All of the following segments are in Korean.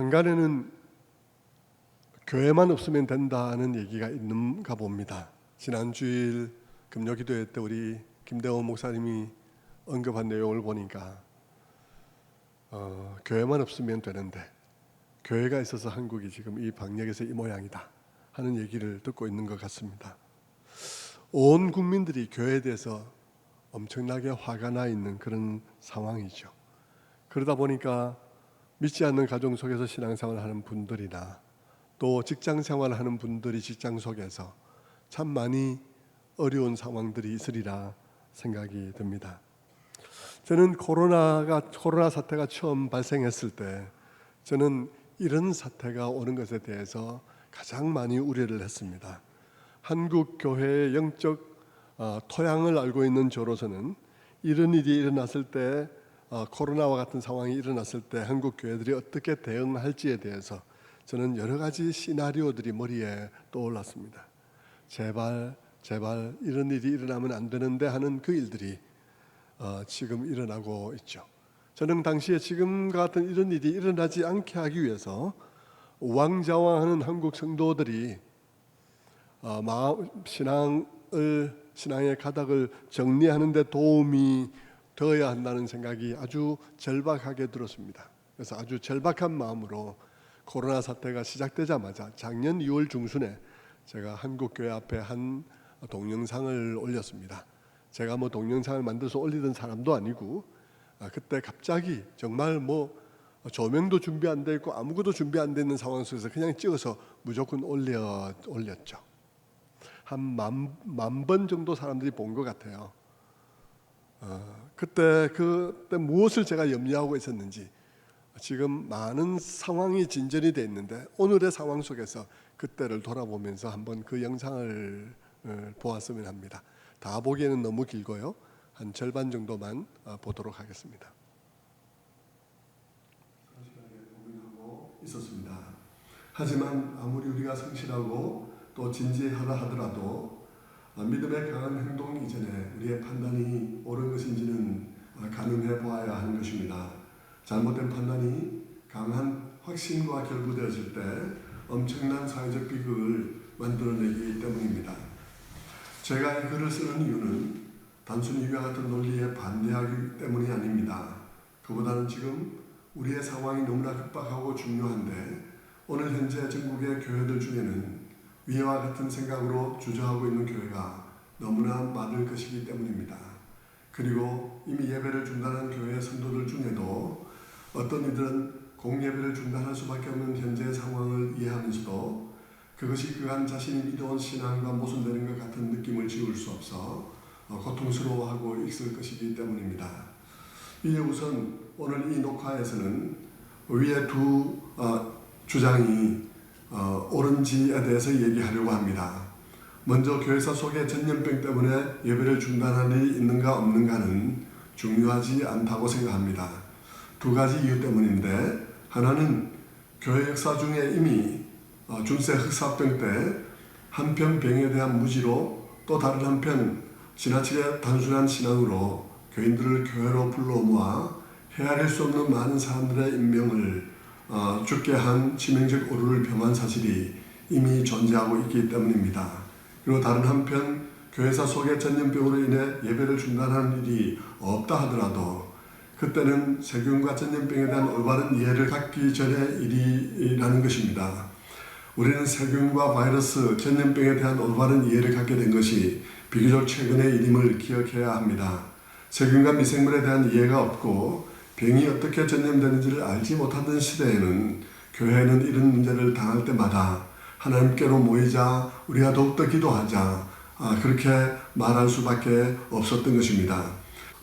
한간에는 교회만 없으면 된다는 얘기가 있는가 봅니다. 지난 주일 금요기도회 때 우리 김대원 목사님이 언급한 내용을 보니까 교회만 없으면 되는데 교회가 있어서 한국이 지금 이 방역에서 이 모양이다 하는 얘기를 듣고 있는 것 같습니다. 온 국민들이 교회에 대해서 엄청나게 화가 나 있는 그런 상황이죠. 그러다 보니까 믿지 않는 가정 속에서 신앙생활을 하는 분들이나 또 직장생활을 하는 분들이 직장 속에서 참 많이 어려운 상황들이 있으리라 생각이 듭니다. 저는 코로나 사태가 처음 발생했을 때 저는 이런 사태가 오는 것에 대해서 가장 많이 우려를 했습니다. 한국 교회의 영적 토양을 알고 있는 저로서는 이런 일이 일어났을 때 코로나와 같은 상황이 일어났을 때 한국 교회들이 어떻게 대응할지에 대해서 저는 여러 가지 시나리오들이 머리에 떠올랐습니다. 제발 이런 일이 일어나면 안 되는데 하는 그 일들이 지금 일어나고 있죠. 저는 당시에 지금 같은 이런 일이 일어나지 않게 하기 위해서 우왕좌왕하는 한국 성도들이 신앙의 가닥을 정리하는 데 도움이 되어야 한다는 생각이 아주 절박하게 들었습니다. 그래서 아주 절박한 마음으로 코로나 사태가 시작되자마자 작년 2월 중순에 제가 한국교회 앞에 한 동영상을 올렸습니다. 제가 동영상을 만들어서 올리던 사람도 아니고 그때 갑자기 정말 조명도 준비 안 돼 있고 아무것도 준비 안 돼 있는 상황 속에서 그냥 찍어서 무조건 올렸죠. 한 만 번 정도 사람들이 본 것 같아요. 그때 무엇을 제가 염려하고 있었는지, 지금 많은 상황이 진전이 돼 있는데 오늘의 상황 속에서 그때를 돌아보면서 한번 그 영상을 보았으면 합니다. 다 보기에는 너무 길고요. 한 절반 정도만 보도록 하겠습니다. 고민하고 있었습니다. 하지만 아무리 우리가 성실하고 또 진지하다 하더라도 믿음의 강한 행동 이전에 우리의 판단이 옳은 것인지는 가늠해 보아야 하는 것입니다. 잘못된 판단이 강한 확신과 결부되어질 때 엄청난 사회적 비극을 만들어내기 때문입니다. 제가 이 글을 쓰는 이유는 단순히 이와 같은 논리에 반대하기 때문이 아닙니다. 그보다는 지금 우리의 상황이 너무나 급박하고 중요한데 오늘 현재 전국의 교회들 중에는 위와 같은 생각으로 주저하고 있는 교회가 너무나 많을 것이기 때문입니다. 그리고 이미 예배를 중단한 교회 성도들 중에도 어떤 이들은 공예배를 중단할 수밖에 없는 현재의 상황을 이해하면서도 그것이 그간 자신이 믿어온 신앙과 모순되는 것 같은 느낌을 지울 수 없어 고통스러워하고 있을 것이기 때문입니다. 이제 우선 오늘 이 녹화에서는 위의 두 주장이 옳은지에 대해서 얘기하려고 합니다. 먼저 교회사 속에 전염병 때문에 예배를 중단할 일이 있는가 없는가는 중요하지 않다고 생각합니다. 두 가지 이유 때문인데, 하나는 교회 역사 중에 이미 중세 흑사병 때 한편 병에 대한 무지로 또 다른 한편 지나치게 단순한 신앙으로 교인들을 교회로 불러 모아 헤아릴 수 없는 많은 사람들의 인명을 죽게 한 치명적 오류를 범한 사실이 이미 존재하고 있기 때문입니다. 그리고 다른 한편 교회사 속의 전염병으로 인해 예배를 중단하는 일이 없다 하더라도 그때는 세균과 전염병에 대한 올바른 이해를 갖기 전의 일이라는 것입니다. 우리는 세균과 바이러스, 전염병에 대한 올바른 이해를 갖게 된 것이 비교적 최근의 일임을 기억해야 합니다. 세균과 미생물에 대한 이해가 없고 병이 어떻게 전염되는지를 알지 못하던 시대에는 교회는 이런 문제를 당할 때마다 하나님께로 모이자, 우리가 더욱더 기도하자, 그렇게 말할 수밖에 없었던 것입니다.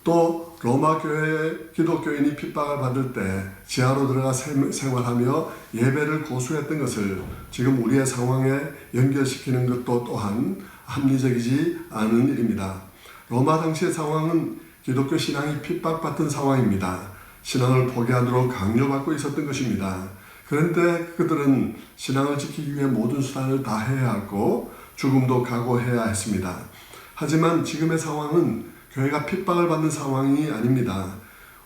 또 로마 교회의 기독교인이 핍박을 받을 때 지하로 들어가 생활하며 예배를 고수했던 것을 지금 우리의 상황에 연결시키는 것도 또한 합리적이지 않은 일입니다. 로마 당시의 상황은 기독교 신앙이 핍박받던 상황입니다. 신앙을 포기하도록 강요받고 있었던 것입니다. 그런데 그들은 신앙을 지키기 위해 모든 수단을 다해야 하고 죽음도 각오해야 했습니다. 하지만 지금의 상황은 교회가 핍박을 받는 상황이 아닙니다.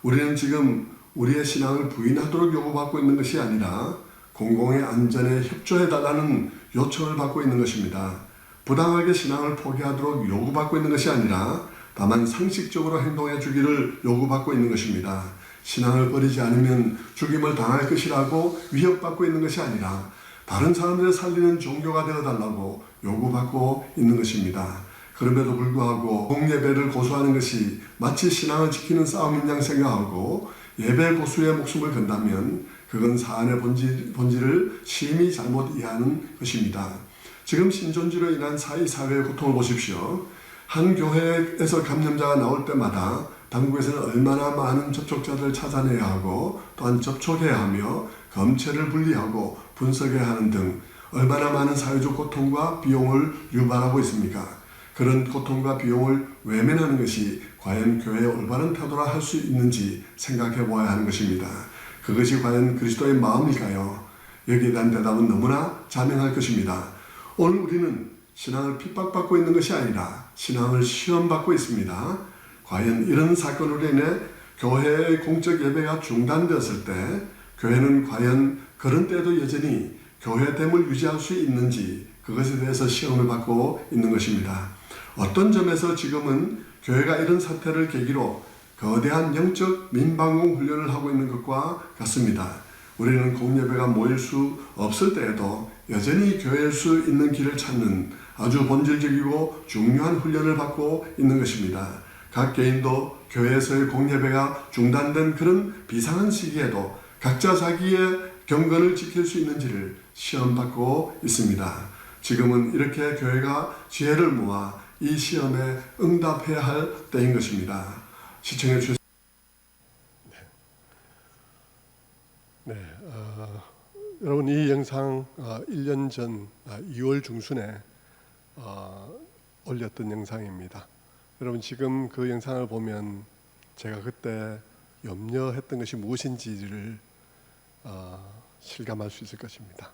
우리는 지금 우리의 신앙을 부인하도록 요구받고 있는 것이 아니라 공공의 안전에 협조해달라는 요청을 받고 있는 것입니다. 부당하게 신앙을 포기하도록 요구받고 있는 것이 아니라 다만 상식적으로 행동해 주기를 요구받고 있는 것입니다. 신앙을 버리지 않으면 죽임을 당할 것이라고 위협받고 있는 것이 아니라 다른 사람들을 살리는 종교가 되어달라고 요구받고 있는 것입니다. 그럼에도 불구하고 공예배를 고수하는 것이 마치 신앙을 지키는 싸움인 양 생각하고 예배 고수의 목숨을 건다면 그건 사안의 본질을 심히 잘못 이해하는 것입니다. 지금 신존지로 인한 사회의 고통을 보십시오. 한 교회에서 감염자가 나올 때마다 당국에서는 얼마나 많은 접촉자들을 찾아내야 하고 또한 접촉해야 하며 검체를 분리하고 분석해야 하는 등 얼마나 많은 사회적 고통과 비용을 유발하고 있습니까? 그런 고통과 비용을 외면하는 것이 과연 교회의 올바른 태도라 할 수 있는지 생각해 보아야 하는 것입니다. 그것이 과연 그리스도의 마음일까요? 여기에 대한 대답은 너무나 자명할 것입니다. 오늘 우리는 신앙을 핍박받고 있는 것이 아니라 신앙을 시험받고 있습니다. 과연 이런 사건으로 인해 교회의 공적 예배가 중단되었을 때 교회는 과연 그런 때도 여전히 교회됨을 유지할 수 있는지 그것에 대해서 시험을 받고 있는 것입니다. 어떤 점에서 지금은 교회가 이런 사태를 계기로 거대한 영적 민방공 훈련을 하고 있는 것과 같습니다. 우리는 공예배가 모일 수 없을 때에도 여전히 교회일 수 있는 길을 찾는 아주 본질적이고 중요한 훈련을 받고 있는 것입니다. 각 개인도 교회에서의 공예배가 중단된 그런 비상한 시기에도 각자 자기의 경건을 지킬 수 있는지를 시험받고 있습니다. 지금은 이렇게 교회가 지혜를 모아 이 시험에 응답해야 할 때인 것입니다. 시청해 주셔서 여러분 이 영상 1년 전 2월 중순에 올렸던 영상입니다. 여러분 지금 그 영상을 보면 제가 그때 염려했던 것이 무엇인지를 실감할 수 있을 것입니다.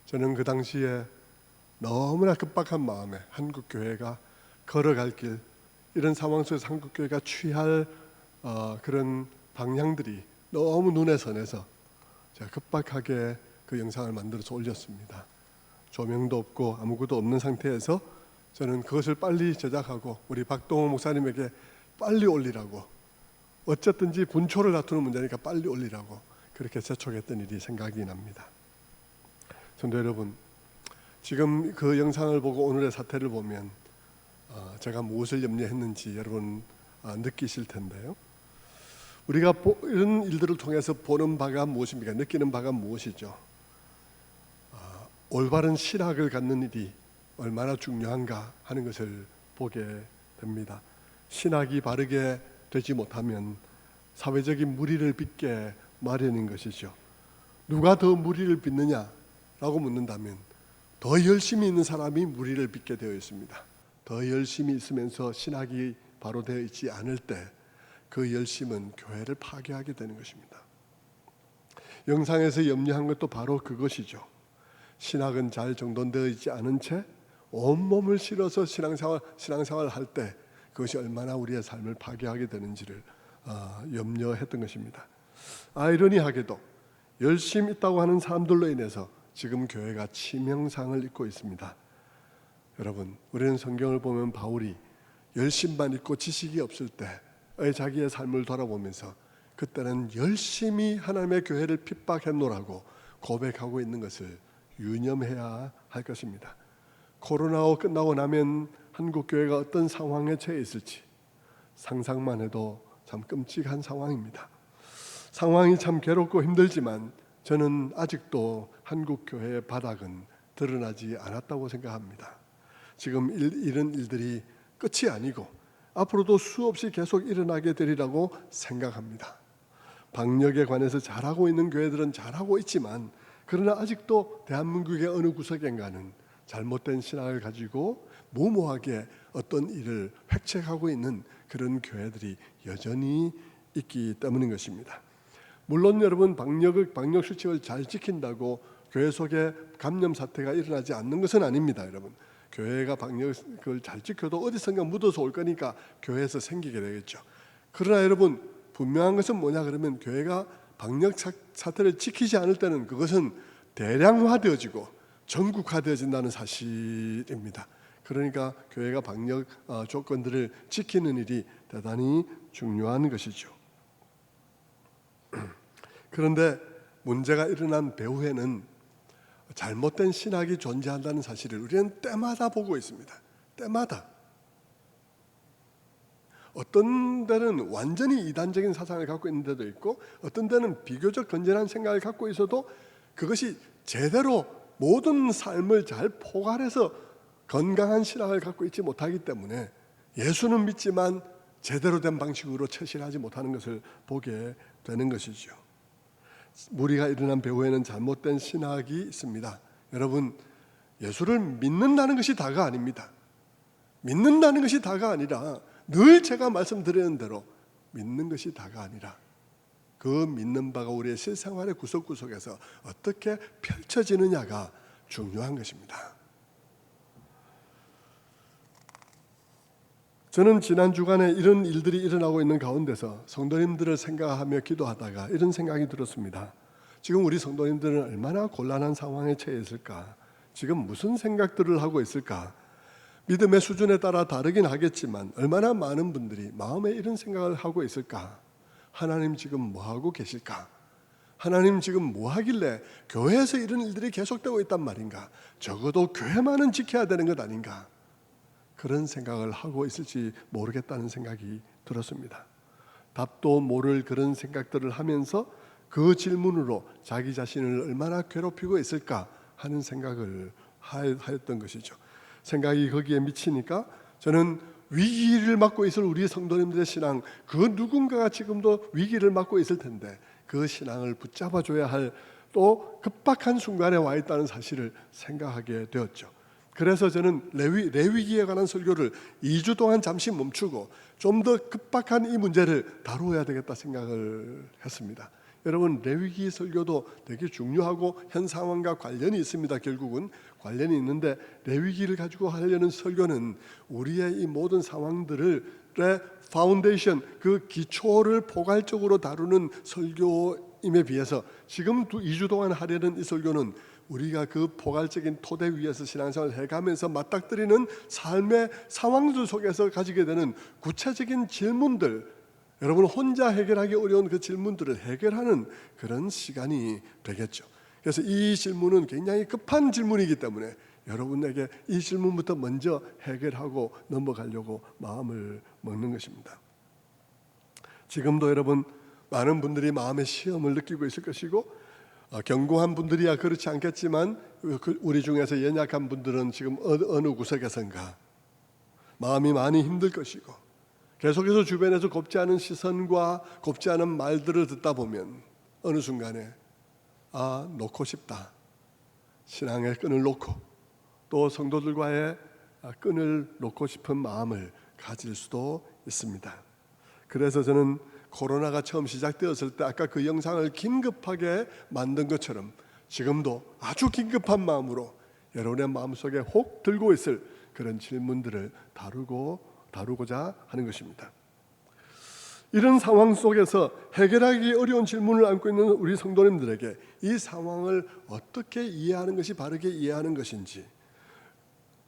저는 그 당시에 너무나 급박한 마음에 한국교회가 걸어갈 길, 이런 상황 속에서 한국교회가 취할 그런 방향들이 너무 눈에 선해서 제가 급박하게 그 영상을 만들어서 올렸습니다. 조명도 없고 아무것도 없는 상태에서 저는 그것을 빨리 제작하고 우리 박동호 목사님에게 빨리 올리라고, 어쨌든지 분초를 다투는 문제니까 빨리 올리라고 그렇게 재촉했던 일이 생각이 납니다. 성도 여러분, 지금 그 영상을 보고 오늘의 사태를 보면 제가 무엇을 염려했는지 여러분 느끼실 텐데요. 우리가 이런 일들을 통해서 보는 바가 무엇입니까? 느끼는 바가 무엇이죠? 올바른 신학을 갖는 일이 얼마나 중요한가 하는 것을 보게 됩니다. 신학이 바르게 되지 못하면 사회적인 무리를 빚게 마련인 것이죠. 누가 더 무리를 빚느냐라고 묻는다면 더 열심히 있는 사람이 무리를 빚게 되어 있습니다. 더 열심히 있으면서 신학이 바로 되어 있지 않을 때 그 열심은 교회를 파괴하게 되는 것입니다. 영상에서 염려한 것도 바로 그것이죠. 신학은 잘 정돈되어 있지 않은 채 온몸을 실어서 신앙생활을 할 때 그것이 얼마나 우리의 삶을 파괴하게 되는지를 염려했던 것입니다. 아이러니하게도 열심히 있다고 하는 사람들로 인해서 지금 교회가 치명상을 입고 있습니다. 여러분, 우리는 성경을 보면 바울이 열심만 있고 지식이 없을 때의 자기의 삶을 돌아보면서 그때는 열심히 하나님의 교회를 핍박했노라고 고백하고 있는 것을 유념해야 할 것입니다. 코로나가 끝나고 나면 한국 교회가 어떤 상황에 처해 있을지 상상만 해도 참 끔찍한 상황입니다. 상황이 참 괴롭고 힘들지만 저는 아직도 한국 교회의 바닥은 드러나지 않았다고 생각합니다. 지금 이런 일들이 끝이 아니고 앞으로도 수없이 계속 일어나게 되리라고 생각합니다. 방역에 관해서 잘하고 있는 교회들은 잘하고 있지만 그러나 아직도 대한민국의 어느 구석인가는 잘못된 신앙을 가지고 무모하게 어떤 일을 획책하고 있는 그런 교회들이 여전히 있기 때문인 것입니다. 물론 여러분 방역 수칙을 잘 지킨다고 교회 속에 감염 사태가 일어나지 않는 것은 아닙니다. 여러분, 교회가 방역을 잘 지켜도 어디선가 묻어서 올 거니까 교회에서 생기게 되겠죠. 그러나 여러분 분명한 것은 뭐냐 그러면 교회가 방역 사태를 지키지 않을 때는 그것은 대량화되어지고 전국화되어진다는 사실입니다. 그러니까 교회가 방역 조건들을 지키는 일이 대단히 중요한 것이죠. 그런데 문제가 일어난 배후에는 잘못된 신학이 존재한다는 사실을 우리는 때마다 보고 있습니다. 때마다. 어떤 데는 완전히 이단적인 사상을 갖고 있는 데도 있고, 어떤 데는 비교적 건전한 생각을 갖고 있어도 그것이 제대로 모든 삶을 잘 포괄해서 건강한 신앙을 갖고 있지 못하기 때문에 예수는 믿지만 제대로 된 방식으로 처신하지 못하는 것을 보게 되는 것이죠. 무리가 일어난 배후에는 잘못된 신학이 있습니다. 여러분, 예수를 믿는다는 것이 다가 아닙니다. 믿는다는 것이 다가 아니라 늘 제가 말씀드리는 대로 믿는 것이 다가 아니라 그 믿는 바가 우리의 실생활의 구석구석에서 어떻게 펼쳐지느냐가 중요한 것입니다. 저는 지난 주간에 이런 일들이 일어나고 있는 가운데서 성도님들을 생각하며 기도하다가 이런 생각이 들었습니다. 지금 우리 성도님들은 얼마나 곤란한 상황에 처해 있을까? 지금 무슨 생각들을 하고 있을까? 믿음의 수준에 따라 다르긴 하겠지만 얼마나 많은 분들이 마음에 이런 생각을 하고 있을까? 하나님 지금 뭐 하고 계실까? 하나님 지금 뭐 하길래 교회에서 이런 일들이 계속되고 있단 말인가? 적어도 교회만은 지켜야 되는 것 아닌가? 그런 생각을 하고 있을지 모르겠다는 생각이 들었습니다. 답도 모를 그런 생각들을 하면서 그 질문으로 자기 자신을 얼마나 괴롭히고 있을까 하는 생각을 하였던 것이죠. 생각이 거기에 미치니까 저는 위기를 맞고 있을 우리 성도님들의 신앙, 그 누군가가 지금도 위기를 맞고 있을 텐데 그 신앙을 붙잡아줘야 할 또 급박한 순간에 와 있다는 사실을 생각하게 되었죠. 그래서 저는 레위기에 관한 설교를 2주 동안 잠시 멈추고 좀 더 급박한 이 문제를 다루어야 되겠다 생각을 했습니다. 여러분, 레위기 설교도 되게 중요하고 현 상황과 관련이 있습니다. 결국은 관련이 있는데 레위기를 가지고 하려는 설교는 우리의 이 모든 상황들의 파운데이션, 그 기초를 포괄적으로 다루는 설교임에 비해서 지금 2주 동안 하려는 이 설교는 우리가 그 포괄적인 토대 위에서 신앙생활을 해가면서 맞닥뜨리는 삶의 상황들 속에서 가지게 되는 구체적인 질문들, 여러분 혼자 해결하기 어려운 그 질문들을 해결하는 그런 시간이 되겠죠. 그래서 이 질문은 굉장히 급한 질문이기 때문에 여러분에게 이 질문부터 먼저 해결하고 넘어가려고 마음을 먹는 것입니다. 지금도 여러분 많은 분들이 마음의 시험을 느끼고 있을 것이고 견고한 분들이야 그렇지 않겠지만 우리 중에서 연약한 분들은 지금 어느 구석에선가 마음이 많이 힘들 것이고 계속해서 주변에서 곱지 않은 시선과 곱지 않은 말들을 듣다 보면 어느 순간에 놓고 싶다, 신앙의 끈을 놓고 또 성도들과의 끈을 놓고 싶은 마음을 가질 수도 있습니다. 그래서 저는 코로나가 처음 시작되었을 때 아까 그 영상을 긴급하게 만든 것처럼 지금도 아주 긴급한 마음으로 여러분의 마음속에 혹 들고 있을 그런 질문들을 다루고자 하는 것입니다. 이런 상황 속에서 해결하기 어려운 질문을 안고 있는 우리 성도님들에게 이 상황을 어떻게 이해하는 것이 바르게 이해하는 것인지,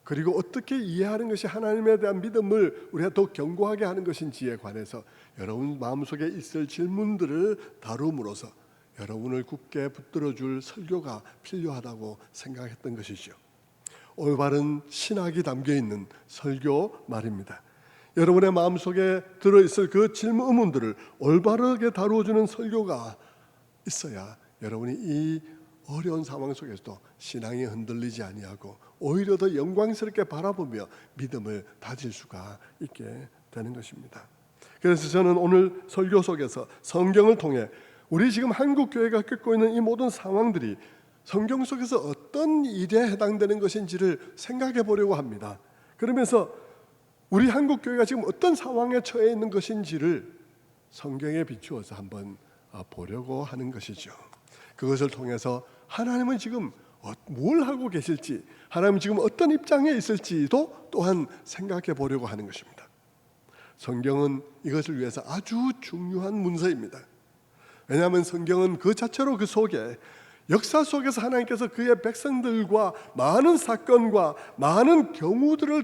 그리고 어떻게 이해하는 것이 하나님에 대한 믿음을 우리가 더 견고하게 하는 것인지에 관해서 여러분 마음속에 있을 질문들을 다룸으로써 여러분을 굳게 붙들어줄 설교가 필요하다고 생각했던 것이죠. 올바른 신학이 담겨있는 설교 말입니다. 여러분의 마음속에 들어있을 그 의문들을 올바르게 다루어주는 설교가 있어야 여러분이 이 어려운 상황 속에서도 신앙이 흔들리지 아니하고 오히려 더 영광스럽게 바라보며 믿음을 다질 수가 있게 되는 것입니다. 그래서 저는 오늘 설교 속에서 성경을 통해 우리 지금 한국 교회가 겪고 있는 이 모든 상황들이 성경 속에서 어떤 일에 해당되는 것인지를 생각해 보려고 합니다. 그러면서 우리 한국 교회가 지금 어떤 상황에 처해 있는 것인지를 성경에 비추어서 한번 보려고 하는 것이죠. 그것을 통해서 하나님은 지금 뭘 하고 계실지, 하나님은 지금 어떤 입장에 있을지도 또한 생각해 보려고 하는 것입니다. 성경은 이것을 위해서 아주 중요한 문서입니다. 왜냐하면 성경은 그 자체로 그 속에 역사 속에서 하나님께서 그의 백성들과 많은 사건과 많은 경우들을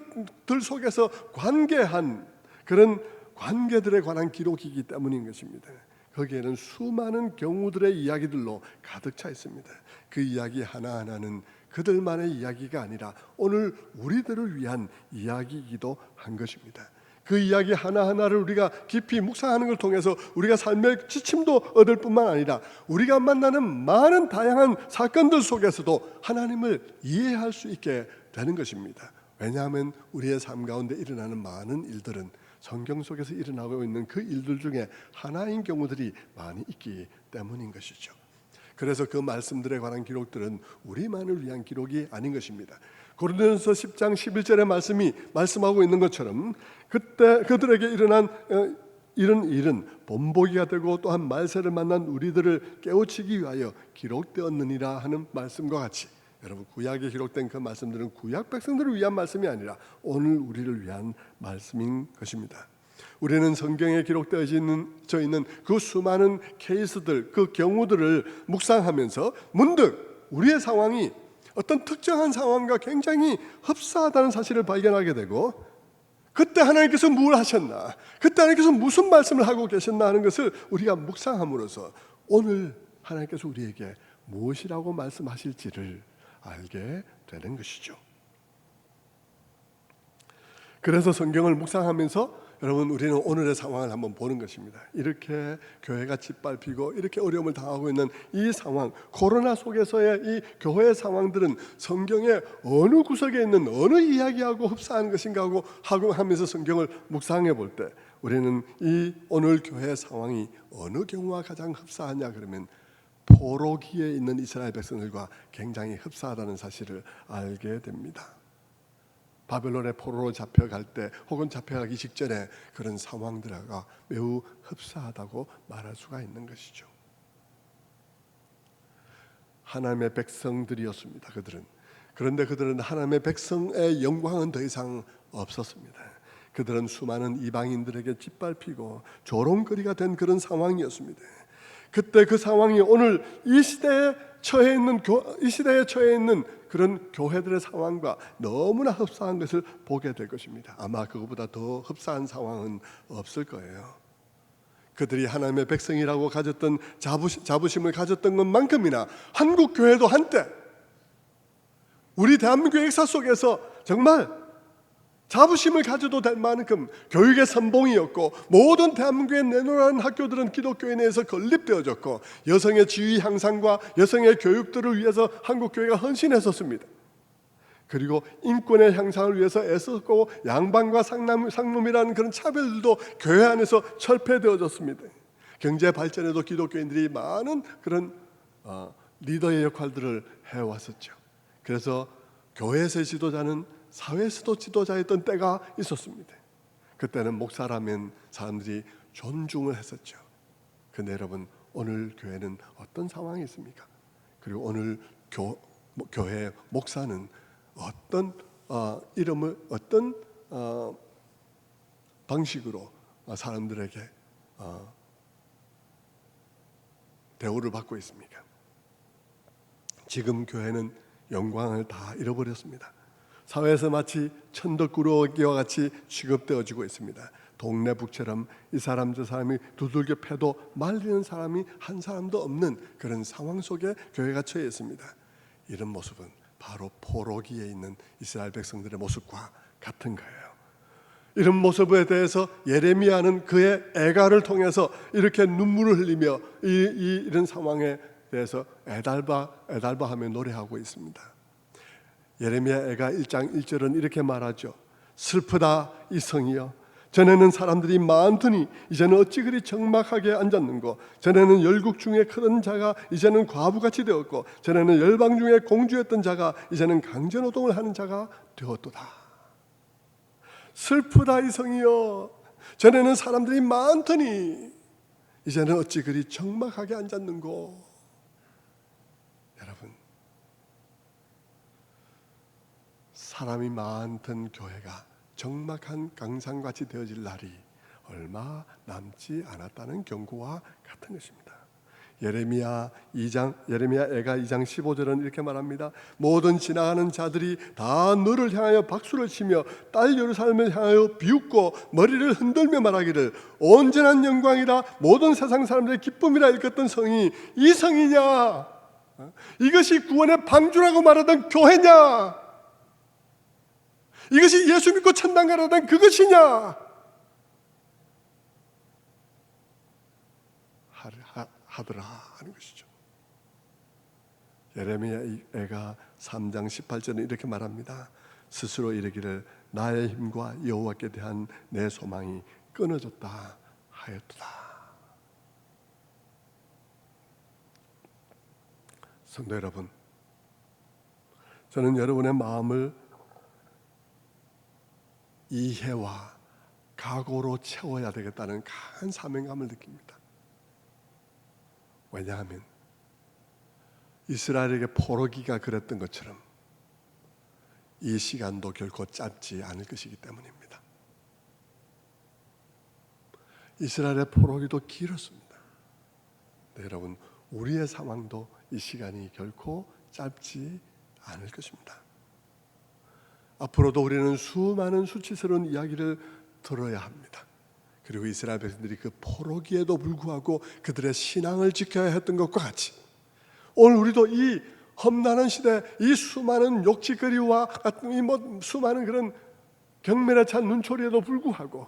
속에서 관계한 그런 관계들에 관한 기록이기 때문인 것입니다. 거기에는 수많은 경우들의 이야기들로 가득 차 있습니다. 그 이야기 하나하나는 그들만의 이야기가 아니라 오늘 우리들을 위한 이야기이기도 한 것입니다. 그 이야기 하나하나를 우리가 깊이 묵상하는 걸 통해서 우리가 삶의 지침도 얻을 뿐만 아니라 우리가 만나는 많은 다양한 사건들 속에서도 하나님을 이해할 수 있게 되는 것입니다. 왜냐하면 우리의 삶 가운데 일어나는 많은 일들은 성경 속에서 일어나고 있는 그 일들 중에 하나인 경우들이 많이 있기 때문인 것이죠. 그래서 그 말씀들에 관한 기록들은 우리만을 위한 기록이 아닌 것입니다. 고린도전서 10장 11절의 말씀이 말씀하고 있는 것처럼 그때 그들에게 일어난 이런 일은 본보기가 되고 또한 말세를 만난 우리들을 깨우치기 위하여 기록되었느니라 하는 말씀과 같이, 여러분 구약에 기록된 그 말씀들은 구약 백성들을 위한 말씀이 아니라 오늘 우리를 위한 말씀인 것입니다. 우리는 성경에 기록되어져 있는 그 수많은 케이스들, 그 경우들을 묵상하면서 문득 우리의 상황이 어떤 특정한 상황과 굉장히 흡사하다는 사실을 발견하게 되고, 그때 하나님께서 뭘 하셨나, 그때 하나님께서 무슨 말씀을 하고 계셨나 하는 것을 우리가 묵상함으로써 오늘 하나님께서 우리에게 무엇이라고 말씀하실지를 알게 되는 것이죠. 그래서 성경을 묵상하면서 여러분 우리는 오늘의 상황을 한번 보는 것입니다. 이렇게 교회가 짓밟히고 이렇게 어려움을 당하고 있는 이 상황, 코로나 속에서의 이 교회의 상황들은 성경의 어느 구석에 있는 어느 이야기하고 흡사한 것인가 하고 하면서 성경을 묵상해 볼 때 우리는 이 오늘 교회의 상황이 어느 경우와 가장 흡사하냐 그러면 포로기에 있는 이스라엘 백성들과 굉장히 흡사하다는 사실을 알게 됩니다. 바벨론의 포로로 잡혀갈 때 혹은 잡혀가기 직전에 그런 상황들과 매우 흡사하다고 말할 수가 있는 것이죠. 하나님의 백성들이었습니다. 그런데 그들은 하나님의 백성의 영광은 더 이상 없었습니다. 그들은 수많은 이방인들에게 짓밟히고 조롱거리가 된 그런 상황이었습니다. 그때 그 상황이 오늘 이 시대에 처해 있는 그런 교회들의 상황과 너무나 흡사한 것을 보게 될 것입니다. 아마 그것보다 더 흡사한 상황은 없을 거예요. 그들이 하나님의 백성이라고 가졌던 자부심을 가졌던 것만큼이나 한국 교회도 한때 우리 대한민국 역사 속에서 정말 자부심을 가져도 될 만큼 교육의 선봉이었고, 모든 대한민국에 내놓으라는 학교들은 기독교에 내에서 건립되어졌고, 여성의 지위 향상과 여성의 교육들을 위해서 한국 교회가 헌신했었습니다. 그리고 인권의 향상을 위해서 애썼고, 양반과 상놈이라는 그런 차별들도 교회 안에서 철폐되어졌습니다. 경제 발전에도 기독교인들이 많은 그런 리더의 역할들을 해왔었죠. 그래서 교회에서 지도자는 사회에서도 지도자였던 때가 있었습니다. 그때는 목사라면 사람들이 존중을 했었죠. 그런데 여러분 오늘 교회는 어떤 상황이 있습니까? 그리고 오늘 교회 목사는 어떤 이름을 어떤 방식으로 사람들에게 대우를 받고 있습니까? 지금 교회는 영광을 다 잃어버렸습니다. 사회에서 마치 천덕꾸러기와 같이 취급되어지고 있습니다. 동네북처럼 이 사람 저 사람이 두들겨 패도 말리는 사람이 한 사람도 없는 그런 상황 속에 교회가 처해 있습니다. 이런 모습은 바로 포로기에 있는 이스라엘 백성들의 모습과 같은 거예요. 이런 모습에 대해서 예레미야는 그의 애가를 통해서 이렇게 눈물을 흘리며 이런 상황에 대해서 애달바하며 노래하고 있습니다. 예레미야 애가 1장 1절은 이렇게 말하죠. 슬프다 이 성이여, 전에는 사람들이 많더니 이제는 어찌 그리 적막하게 앉았는고, 전에는 열국 중에 크던 자가 이제는 과부같이 되었고, 전에는 열방 중에 공주였던 자가 이제는 강제노동을 하는 자가 되었도다. 슬프다 이 성이여, 전에는 사람들이 많더니 이제는 어찌 그리 적막하게 앉았는고. 여러분, 사람이 많던 교회가 적막한 강산같이 되어질 날이 얼마 남지 않았다는 경고와 같은 것입니다. 예레미야 애가 2장 15절은 이렇게 말합니다. 모든 지나가는 자들이 다 너를 향하여 박수를 치며 딸 예루살렘을 향하여 비웃고 머리를 흔들며 말하기를 온전한 영광이라 모든 세상 사람들의 기쁨이라 일컫던 성이 이 성이냐? 이것이 구원의 방주라고 말하던 교회냐? 이것이 예수 믿고 천당 가라던 그것이냐? 하더라 하는 것이죠. 예레미야 애가 3장 18절은 이렇게 말합니다. 스스로 이르기를 나의 힘과 여호와께 대한 내 소망이 끊어졌다 하였도다. 성도 여러분, 저는 여러분의 마음을 이해와 각오로 채워야 되겠다는 강한 사명감을 느낍니다. 왜냐하면 이스라엘에게 포로기가 그랬던 것처럼 이 시간도 결코 짧지 않을 것이기 때문입니다. 이스라엘의 포로기도 길었습니다. 네, 여러분, 우리의 상황도 이 시간이 결코 짧지 않을 것입니다. 앞으로도 우리는 수많은 수치스러운 이야기를 들어야 합니다. 그리고 이스라엘 백성들이 그 포로기에도 불구하고 그들의 신앙을 지켜야 했던 것과 같이 오늘 우리도 이 험난한 시대, 이 수많은 욕짓거리와 같은 이 수많은 그런 경멸에 찬 눈초리에도 불구하고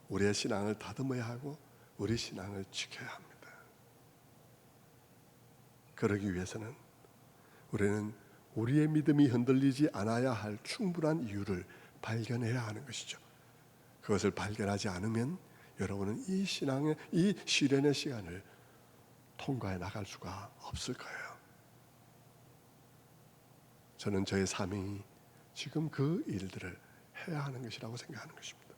우리의 신앙을 다듬어야 하고 우리 신앙을 지켜야 합니다. 그러기 위해서는 우리는 우리의 믿음이 흔들리지 않아야 할 충분한 이유를 발견해야 하는 것이죠. 그것을 발견하지 않으면 여러분은 이 신앙의 이 시련의 시간을 통과해 나갈 수가 없을 거예요. 저는 저의 사명이 지금 그 일들을 해야 하는 것이라고 생각하는 것입니다.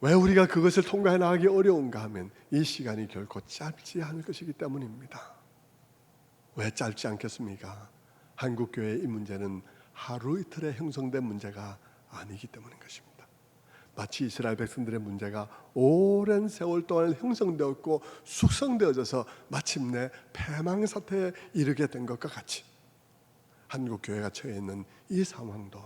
왜 우리가 그것을 통과해 나가기 어려운가 하면 이 시간이 결코 짧지 않을 것이기 때문입니다. 왜 짧지 않겠습니까? 한국교회의 이 문제는 하루 이틀에 형성된 문제가 아니기 때문인 것입니다. 마치 이스라엘 백성들의 문제가 오랜 세월 동안 형성되었고 숙성되어져서 마침내 패망사태에 이르게 된 것과 같이 한국교회가 처해 있는 이 상황도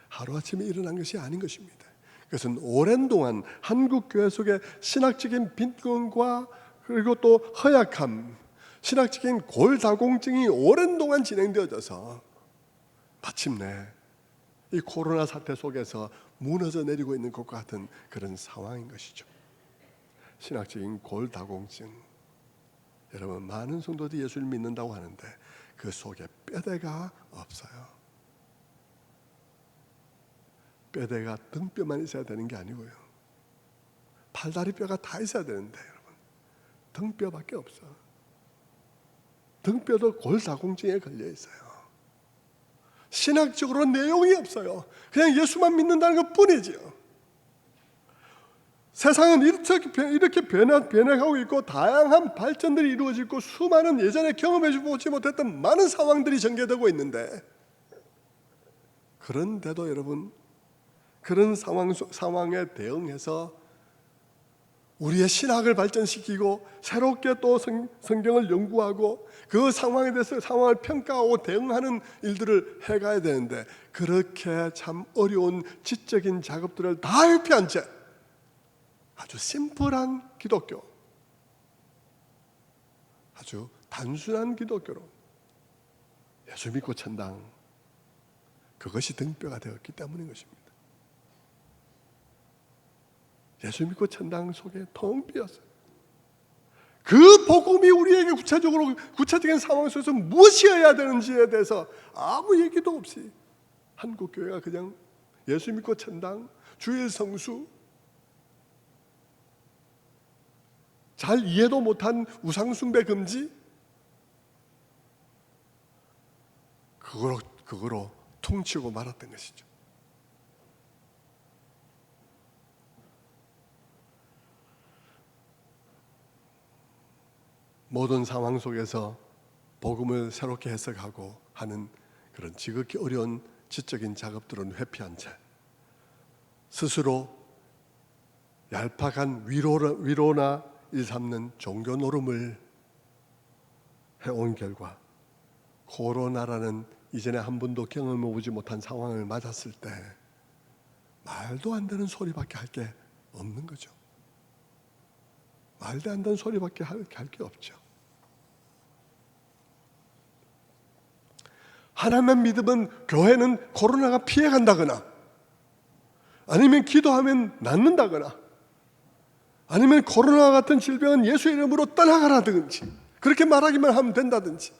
하루아침에 일어난 것이 아닌 것입니다. 그것은 오랜 동안 한국교회 속에 신학적인 빈곤과 그리고 또 허약함, 신학적인 골다공증이 오랜 동안 진행되어져서 마침내 이 코로나 사태 속에서 무너져 내리고 있는 것과 같은 그런 상황인 것이죠. 신학적인 골다공증. 여러분, 많은 성도들이 예수를 믿는다고 하는데 그 속에 뼈대가 없어요. 뼈대가 등뼈만 있어야 되는 게 아니고요. 팔다리 뼈가 다 있어야 되는데 여러분, 등뼈밖에 없어. 등뼈도 골다공증에 걸려 있어요. 신학적으로 내용이 없어요. 그냥 예수만 믿는다는 것 뿐이지요. 세상은 이렇게 변해가고 있고 다양한 발전들이 이루어지고 수많은 예전에 경험해보지 못했던 많은 상황들이 전개되고 있는데 그런데도 여러분 그런 상황에 대응해서 우리의 신학을 발전시키고 새롭게 또 성경을 연구하고 그 상황에 대해서 상황을 평가하고 대응하는 일들을 해가야 되는데 그렇게 참 어려운 지적인 작업들을 다 회피한 채 아주 심플한 기독교, 아주 단순한 기독교로 예수 믿고 천당, 그것이 등뼈가 되었기 때문인 것입니다. 예수 믿고 천당 속에 텅 비었어요. 그 복음이 우리에게 구체적인 상황 속에서 무엇이어야 되는지에 대해서 아무 얘기도 없이 한국교회가 그냥 예수 믿고 천당, 주일 성수, 잘 이해도 못한 우상숭배 금지, 그거로 퉁치고 말았던 것이죠. 모든 상황 속에서 복음을 새롭게 해석하고 하는 그런 지극히 어려운 지적인 작업들은 회피한 채 스스로 얄팍한 위로나 일삼는 종교 노름을 해온 결과 코로나라는 이전에 한 번도 경험해보지 못한 상황을 맞았을 때 말도 안 되는 소리밖에 할 게 없는 거죠. 말도 안 되는 소리밖에 할 게 없죠. 하나님만 믿으면 교회는 코로나가 피해간다거나 아니면 기도하면 낫는다거나 아니면 코로나 같은 질병은 예수 이름으로 떠나가라든지 그렇게 말하기만 하면 된다든지.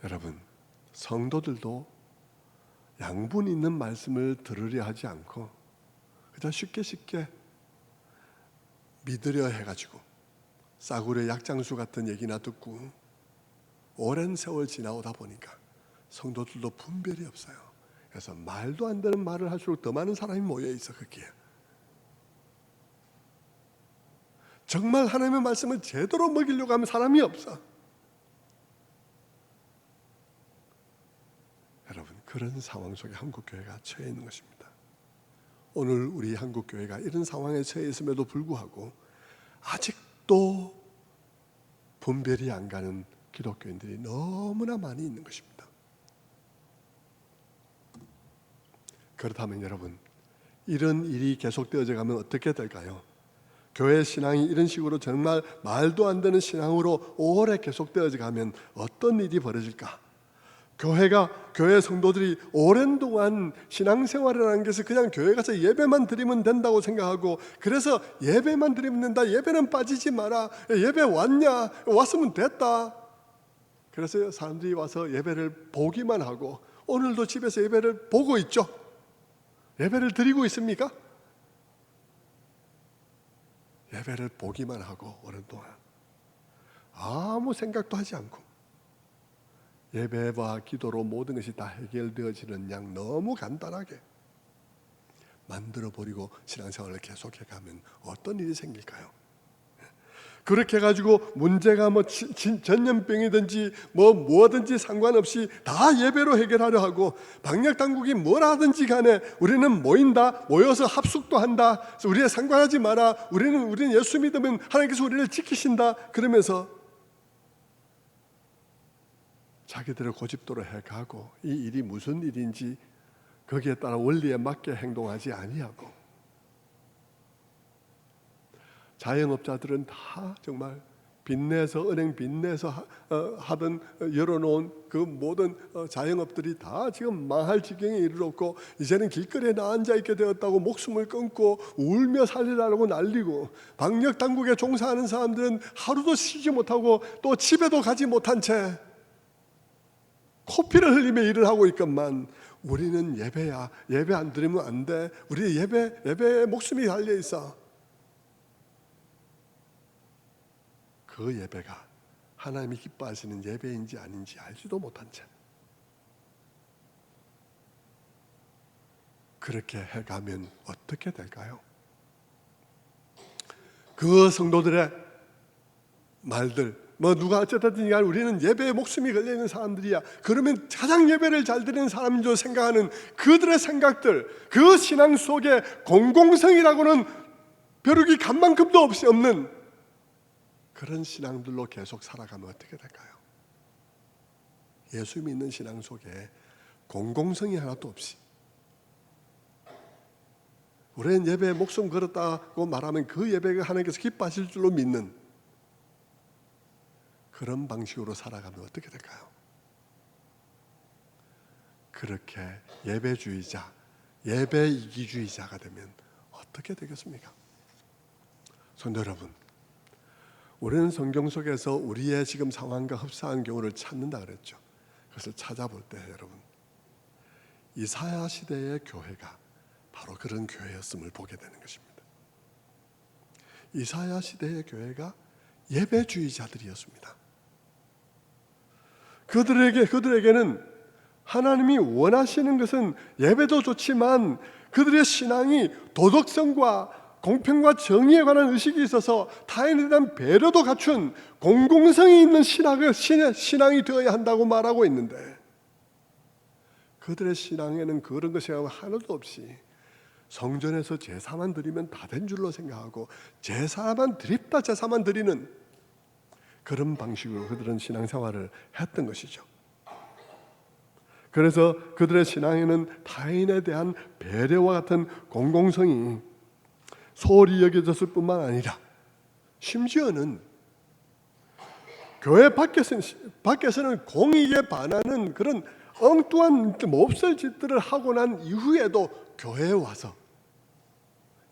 여러분, 성도들도 양분 있는 말씀을 들으려 하지 않고 그냥 쉽게 믿으려 해가지고 싸구려 약장수 같은 얘기나 듣고 오랜 세월 지나오다 보니까 성도들도 분별이 없어요. 그래서 말도 안 되는 말을 할수록 더 많은 사람이 모여 있어. 거기에 정말 하나님의 말씀을 제대로 먹이려고 하면 사람이 없어. 여러분, 그런 상황 속에 한국교회가 처해 있는 것입니다. 오늘 우리 한국교회가 이런 상황에 처해 있음에도 불구하고 아직도 분별이 안 가는 기독교인들이 너무나 많이 있는 것입니다. 그렇다면 여러분, 이런 일이 계속되어져 가면 어떻게 될까요? 교회 신앙이 이런 식으로 정말 말도 안 되는 신앙으로 오래 계속되어져 가면 어떤 일이 벌어질까? 교회 성도들이 오랜 동안 신앙생활이라는 것을 그냥 교회 가서 예배만 드리면 된다고 생각하고, 그래서 예배만 드리면 된다, 예배는 빠지지 마라, 예배 왔냐, 왔으면 됐다. 그래서 사람들이 와서 예배를 보기만 하고, 오늘도 집에서 예배를 보고 있죠. 예배를 드리고 있습니까? 예배를 보기만 하고 오랜 동안 아무 생각도 하지 않고 예배와 기도로 모든 것이 다 해결되어지는 양 너무 간단하게 만들어버리고 신앙생활을 계속해가면 어떤 일이 생길까요? 그렇게 해가지고 문제가 전염병이든지 뭐든지 상관없이 다 예배로 해결하려 하고, 방역당국이 뭘 하든지 간에 우리는 모여서 합숙도 한다, 우리에 상관하지 마라, 우리는 예수 믿으면 하나님께서 우리를 지키신다, 그러면서 자기들의 고집대로 해가고 이 일이 무슨 일인지 거기에 따라 원리에 맞게 행동하지 아니하고, 자영업자들은 다 정말 빚내서 은행 빚내서 하던 열어놓은 그 모든 자영업들이 다 지금 망할 지경에 이르렀고, 이제는 길거리에 나앉아 있게 되었다고 목숨을 끊고 울며 살리라고 난리고, 방역 당국에 종사하는 사람들은 하루도 쉬지 못하고 또 집에도 가지 못한 채 코피를 흘리며 일을 하고 있건만, 우리는 예배야, 예배 안 드리면 안 돼, 우리 예배에 목숨이 달려 있어. 그 예배가 하나님이 기뻐하시는 예배인지 아닌지 알지도 못한 채 그렇게 해가면 어떻게 될까요? 그 성도들의 말들, 누가 어쨌든 간에 우리는 예배에 목숨이 걸려있는 사람들이야, 그러면 가장 예배를 잘 드리는 사람인 줄 생각하는 그들의 생각들, 그 신앙 속에 공공성이라고는 벼룩이 간만큼도 없는 그런 신앙들로 계속 살아가면 어떻게 될까요? 예수 믿는 신앙 속에 공공성이 하나도 없이 우리는 예배에 목숨 걸었다고 말하면 그 예배가 하나님께서 기뻐하실 줄로 믿는 그런 방식으로 살아가면 어떻게 될까요? 그렇게 예배주의자, 예배 이기주의자가 되면 어떻게 되겠습니까? 성도 여러분, 우리는 성경 속에서 우리의 지금 상황과 흡사한 경우를 찾는다 그랬죠. 그것을 찾아볼 때 여러분, 이사야 시대의 교회가 바로 그런 교회였음을 보게 되는 것입니다. 이사야 시대의 교회가 예배주의자들이었습니다. 그들에게는 하나님이 원하시는 것은 예배도 좋지만 그들의 신앙이 도덕성과 공평과 정의에 관한 의식이 있어서 타인에 대한 배려도 갖춘 공공성이 있는 신앙이 되어야 한다고 말하고 있는데, 그들의 신앙에는 그런 것이 하나도 없이 성전에서 제사만 드리면 다 된 줄로 생각하고 제사만 드립다 제사만 드리는 그런 방식으로 그들은 신앙생활을 했던 것이죠. 그래서 그들의 신앙에는 타인에 대한 배려와 같은 공공성이 소홀히 여겨졌을 뿐만 아니라 심지어는 교회 밖에서는 공익에 반하는 그런 엉뚱한 몹쓸 짓들을 하고 난 이후에도 교회에 와서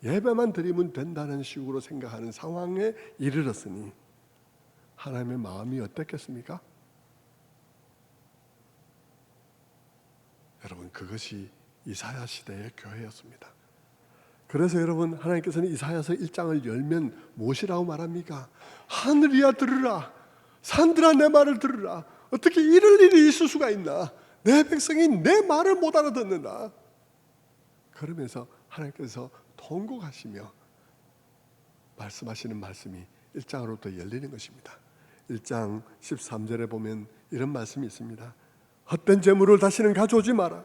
예배만 드리면 된다는 식으로 생각하는 상황에 이르렀으니 하나님의 마음이 어땠겠습니까? 여러분, 그것이 이사야 시대의 교회였습니다. 그래서 여러분, 하나님께서는 이사야서 1장을 열면 무엇이라고 말합니까? 하늘이야 들으라, 산들아 내 말을 들으라. 어떻게 이럴 일이 있을 수가 있나? 내 백성이 내 말을 못 알아듣는다. 그러면서 하나님께서 통곡하시며 말씀하시는 말씀이 1장으로부터 열리는 것입니다. 1장 13절에 보면 이런 말씀이 있습니다. 헛된 재물을 다시는 가져오지 마라.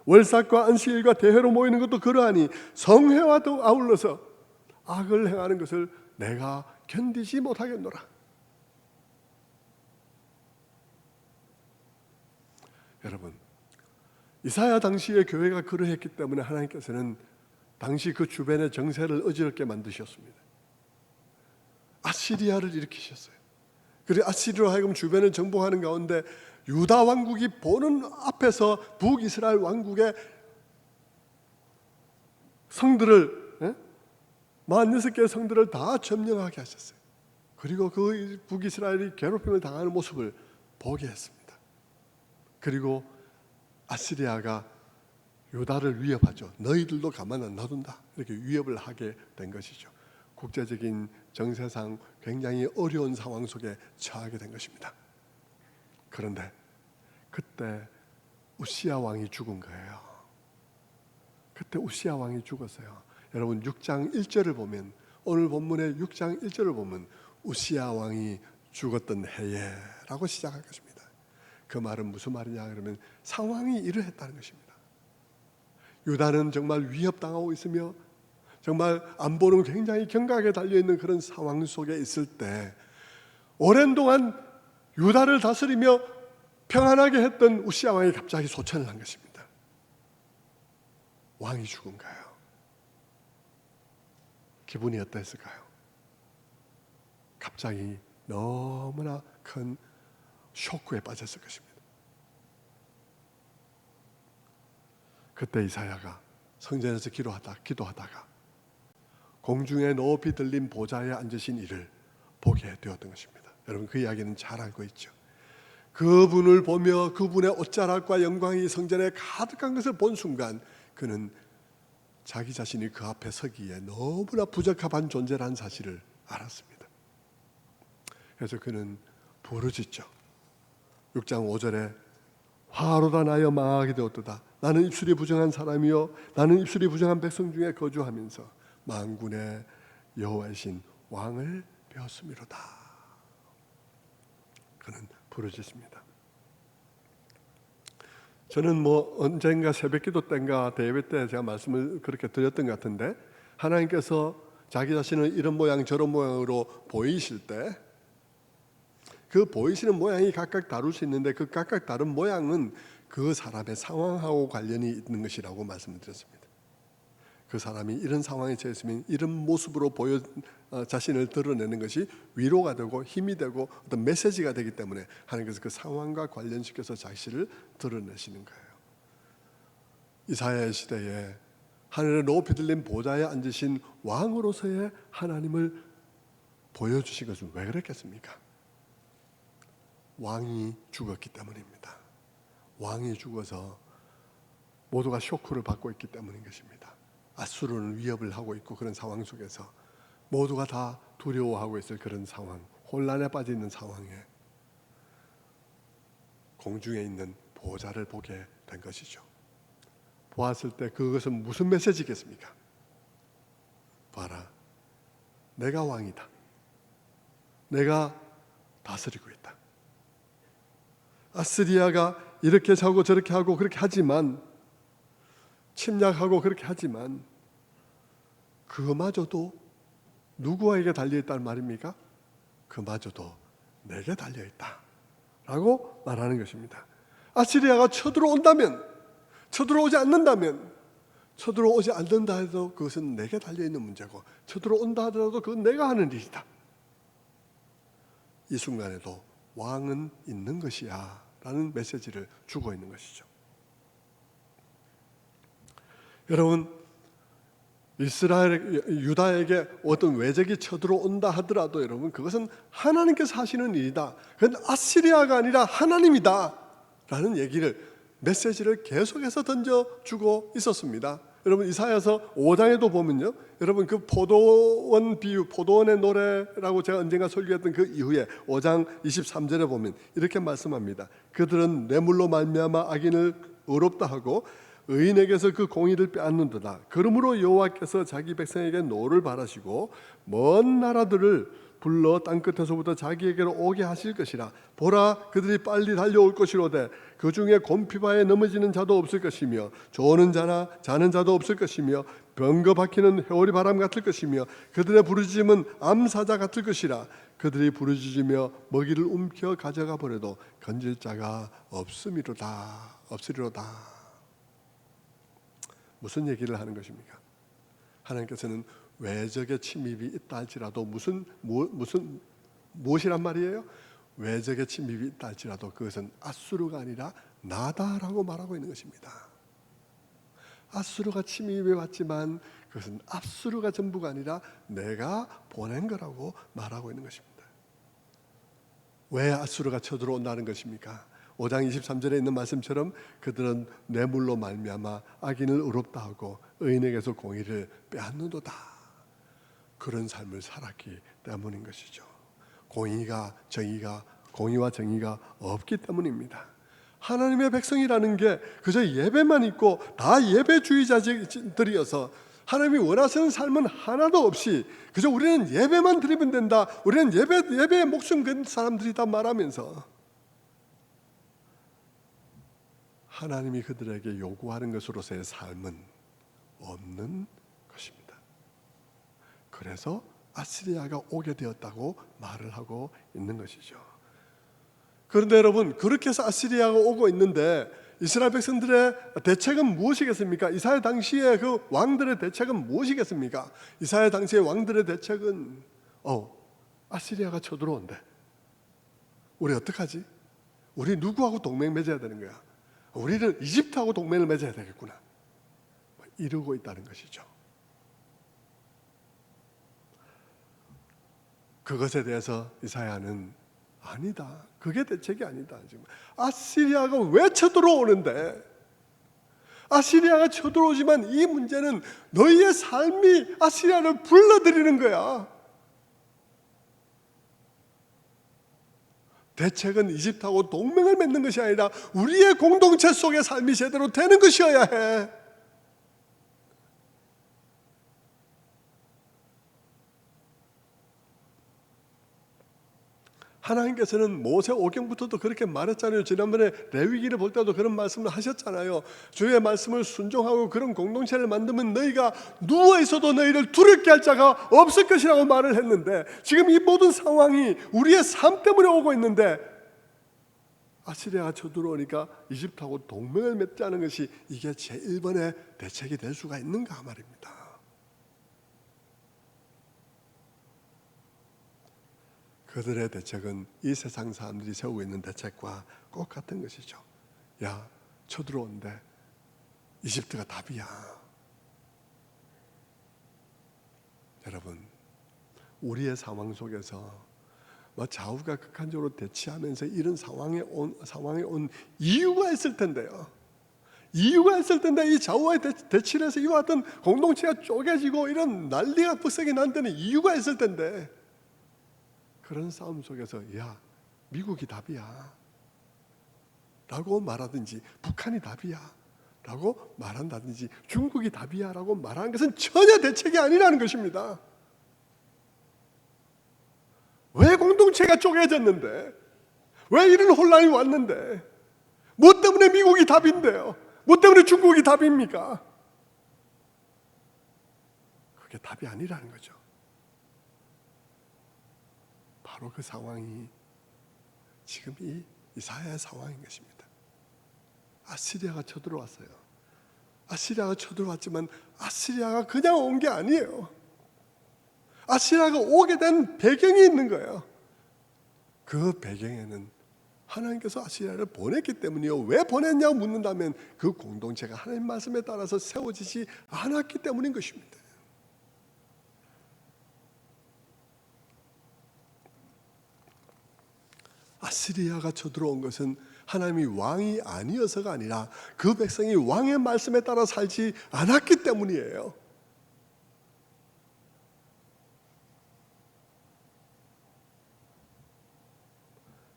월삭과 안식일과 대회로 모이는 것도 그러하니 성회와도 아울러서 악을 행하는 것을 내가 견디지 못하겠노라. 여러분, 이사야 당시의 교회가 그러했기 때문에 하나님께서는 당시 그 주변의 정세를 어지럽게 만드셨습니다. 아시리아를 일으키셨어요. 그리고 아시리아로 하여금 주변을 정복하는 가운데 유다 왕국이 보는 앞에서 북이스라엘 왕국의 성들을 46개의 성들을 다 점령하게 하셨어요. 그리고 그 북이스라엘이 괴롭힘을 당하는 모습을 보게 했습니다. 그리고 아시리아가 유다를 위협하죠. 너희들도 가만 안 놔둔다. 이렇게 위협을 하게 된 것이죠. 국제적인 정세상 굉장히 어려운 상황 속에 처하게 된 것입니다. 그런데 그때 우시야 왕이 죽은 거예요. 그때 우시야 왕이 죽었어요. 여러분 6장 1절을 보면, 오늘 본문의 6장 1절을 보면 우시야 왕이 죽었던 해에 라고 시작할 것입니다. 그 말은 무슨 말이냐 그러면 상황이 이러했다는 것입니다. 유다는 정말 위협당하고 있으며 정말 안보는 굉장히 경각에 달려있는 그런 상황 속에 있을 때 오랜 동안 유다를 다스리며 평안하게 했던 우시야 왕이 갑자기 소천을 한 것입니다. 왕이 죽은 거예요. 기분이 어땠을까요? 갑자기 너무나 큰 쇼크에 빠졌을 것입니다. 그때 이사야가 성전에서 기도하다가 공중에 높이 들린 보좌에 앉으신 이를 보게 되었던 것입니다. 여러분 그 이야기는 잘 알고 있죠. 그분을 보며 그분의 옷자락과 영광이 성전에 가득한 것을 본 순간 그는 자기 자신이 그 앞에 서기에 너무나 부적합한 존재라는 사실을 알았습니다. 그래서 그는 부르짖죠. 6장 5절에 화로다 나여 망하게 되었도다. 나는 입술이 부정한 사람이요 나는 입술이 부정한 백성 중에 거주하면서 만군의 여호와이신 왕을 배웠음이로다. 그는 부르짖습니다. 저는 언젠가 새벽기도 때인가 대예배 때 제가 말씀을 그렇게 드렸던 것 같은데, 하나님께서 자기 자신을 이런 모양 저런 모양으로 보이실 때 그 보이시는 모양이 각각 다를 수 있는데 그 각각 다른 모양은 그 사람의 상황하고 관련이 있는 것이라고 말씀을 드렸습니다. 그 사람이 이런 상황에 처했으면 이런 모습으로 자신을 드러내는 것이 위로가 되고 힘이 되고 어떤 메시지가 되기 때문에 하나님께서 그 상황과 관련시켜서 자신을 드러내시는 거예요. 이사야의 시대에 하늘에 높이 들린 보좌에 앉으신 왕으로서의 하나님을 보여주신 것은 왜 그랬겠습니까? 왕이 죽었기 때문입니다. 왕이 죽어서 모두가 쇼크를 받고 있기 때문인 것입니다. 아수르는 위협을 하고 있고 그런 상황 속에서 모두가 다 두려워하고 있을 그런 상황, 혼란에 빠져 있는 상황에 공중에 있는 보좌를 보게 된 것이죠. 보았을 때 그것은 무슨 메시지겠습니까? 봐라, 내가 왕이다. 내가 다스리고 있다. 아스리아가 이렇게 하고 저렇게 하고 그렇게 하지만, 침략하고 그렇게 하지만 그마저도 누구에게 달려있다는 말입니까? 그마저도 내게 달려있다 라고 말하는 것입니다. 아시리아가 쳐들어온다면, 쳐들어오지 않는다면, 쳐들어오지 않는다 해도 그것은 내게 달려있는 문제고, 쳐들어온다 하더라도 그건 내가 하는 일이다. 이 순간에도 왕은 있는 것이야 라는 메시지를 주고 있는 것이죠. 여러분, 유다에게 어떤 외적이 쳐들어온다 하더라도 여러분, 그것은 하나님께서 하시는 일이다. 그건 아시리아가 아니라 하나님이다 라는 메시지를 계속해서 던져주고 있었습니다. 여러분, 이사야서 5장에도 보면요, 여러분 그 포도원 비유, 포도원의 노래라고 제가 언젠가 설교했던 그 이후에 5장 23절에 보면 이렇게 말씀합니다. 그들은 뇌물로 말미암아 악인을 의롭다 하고 의인에게서 그 공의를 빼앗는도다. 그러므로 여호와께서 자기 백성에게 노를 바라시고 먼 나라들을 불러 땅끝에서부터 자기에게로 오게 하실 것이라. 보라, 그들이 빨리 달려올 것이로되 그 중에 곰피바에 넘어지는 자도 없을 것이며 조는 자나 자는 자도 없을 것이며 병거 박히는 회오리 바람 같을 것이며 그들의 부르짖음은 암사자 같을 것이라. 그들이 부르짖으며 먹이를 움켜 가져가 버려도 건질 자가 없으리로다. 무슨 얘기를 하는 것입니까? 하나님께서는 외적의 침입이 있다 할지라도 무엇이란 말이에요? 외적의 침입이 있다 할지라도 그것은 아수르가 아니라 나다라고 말하고 있는 것입니다. 아수르가 침입해 왔지만 그것은 아수르가 전부가 아니라 내가 보낸 거라고 말하고 있는 것입니다. 왜 아수르가 쳐들어온다는 것입니까? 5장 23절에 있는 말씀처럼 그들은 뇌물로 말미암아 악인을 의롭다 하고 의인에게서 공의를 빼앗는도다. 그런 삶을 살았기 때문인 것이죠. 공의와 정의가 없기 때문입니다. 하나님의 백성이라는 게 그저 예배만 있고 다 예배주의자들이어서 하나님이 원하시는 삶은 하나도 없이 그저 우리는 예배만 드리면 된다, 우리는 예배에 목숨 건 사람들이다 말하면서 하나님이 그들에게 요구하는 것으로서의 삶은 없는 것입니다. 그래서 아시리아가 오게 되었다고 말을 하고 있는 것이죠. 그런데 여러분, 그렇게 해서 아시리아가 오고 있는데 이스라엘 백성들의 대책은 무엇이겠습니까? 이사야 당시의 그 왕들의 대책은 무엇이겠습니까? 이사야 당시의 왕들의 대책은 아시리아가 쳐들어온대. 우리 어떡하지? 우리 누구하고 동맹 맺어야 되는 거야? 우리는 이집트하고 동맹을 맺어야 되겠구나, 이러고 있다는 것이죠. 그것에 대해서 이사야는 아니다, 그게 대책이 아니다. 지금 아시리아가 왜 쳐들어오는데? 아시리아가 쳐들어오지만 이 문제는 너희의 삶이 아시리아를 불러들이는 거야. 대책은 이집트하고 동맹을 맺는 것이 아니라 우리의 공동체 속의 삶이 제대로 되는 것이어야 해. 하나님께서는 모세 오경부터도 그렇게 말했잖아요. 지난번에 레위기를 볼 때도 그런 말씀을 하셨잖아요. 주의 말씀을 순종하고 그런 공동체를 만들면 너희가 누워 있어도 너희를 두렵게 할 자가 없을 것이라고 말을 했는데, 지금 이 모든 상황이 우리의 삶 때문에 오고 있는데 아시리아가 쳐들어오니까 이집트하고 동맹을 맺자는 것이 이게 제1번의 대책이 될 수가 있는가 말입니다. 그들의 대책은 이 세상 사람들이 세우고 있는 대책과 똑같은 것이죠. 야, 쳐들어온대. 이집트가 답이야. 여러분, 우리의 상황 속에서 좌우가 극한적으로 대치하면서 이런 상황에 온 이유가 있을 텐데요. 이유가 있을 텐데 이 좌우와 대치를 해서 이와 같은 공동체가 쪼개지고 이런 난리가 불썩이 난 데는 이유가 있을 텐데, 그런 싸움 속에서 야, 미국이 답이야 라고 말하든지, 북한이 답이야 라고 말한다든지, 중국이 답이야 라고 말하는 것은 전혀 대책이 아니라는 것입니다. 왜 공동체가 쪼개졌는데, 왜 이런 혼란이 왔는데, 뭐 때문에 미국이 답인데요? 뭐 때문에 중국이 답입니까? 그게 답이 아니라는 거죠. 바로 그 상황이 지금 이 이사야의 상황인 것입니다. 아시리아가 쳐들어왔어요. 아시리아가 쳐들어왔지만 아시리아가 그냥 온 게 아니에요. 아시리아가 오게 된 배경이 있는 거예요. 그 배경에는 하나님께서 아시리아를 보냈기 때문이요. 왜 보냈냐고 묻는다면 그 공동체가 하나님 말씀에 따라서 세워지지 않았기 때문인 것입니다. 아시리아가 쳐들어온 것은 하나님이 왕이 아니어서가 아니라 그 백성이 왕의 말씀에 따라 살지 않았기 때문이에요.